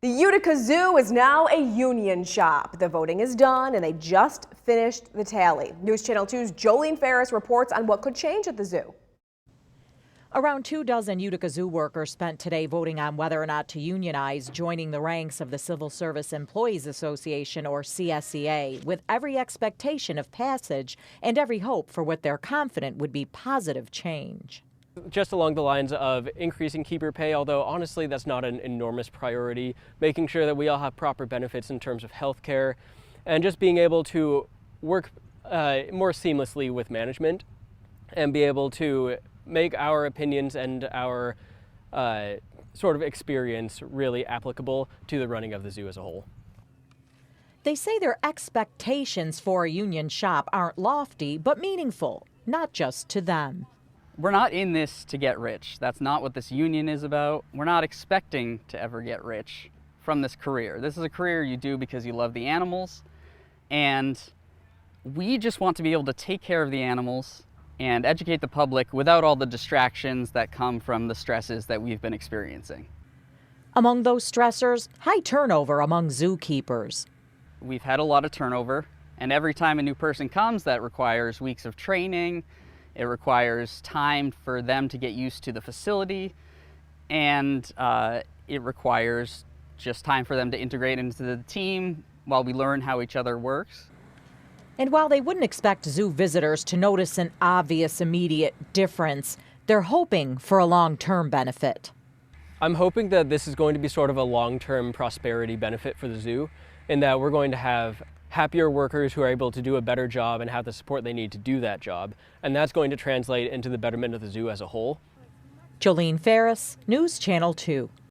The Utica Zoo is now a union shop. The voting is done and they just finished the tally. News Channel 2's Jolene Ferris reports on what could change at the zoo. Around 24 Utica Zoo workers spent today voting on whether or not to unionize, joining the ranks of the Civil Service Employees Association, or CSEA, with every expectation of passage and every hope for what they're confident would be positive change. Just along the lines of increasing keeper pay, although honestly that's not an enormous priority, making sure that we all have proper benefits in terms of health care, and just being able to work more seamlessly with management and be able to make our opinions and our sort of experience really applicable to the running of the zoo as a whole. They say their expectations for a union shop aren't lofty, but meaningful, not just to them. We're not in this to get rich. That's not what this union is about. We're not expecting to ever get rich from this career. This is a career you do because you love the animals, and we just want to be able to take care of the animals and educate the public without all the distractions that come from the stresses that we've been experiencing. Among those stressors, high turnover among zookeepers. We've had a lot of turnover, and every time a new person comes, that requires weeks of training. It requires time for them to get used to the facility, and it requires just time for them to integrate into the team while we learn how each other works. And while they wouldn't expect zoo visitors to notice an obvious immediate difference, they're hoping for a long-term benefit. I'm hoping that this is going to be sort of a long-term prosperity benefit for the zoo, in that we're going to have happier workers who are able to do a better job and have the support they need to do that job. And that's going to translate into the betterment of the zoo as a whole. Jolene Ferris, News Channel 2.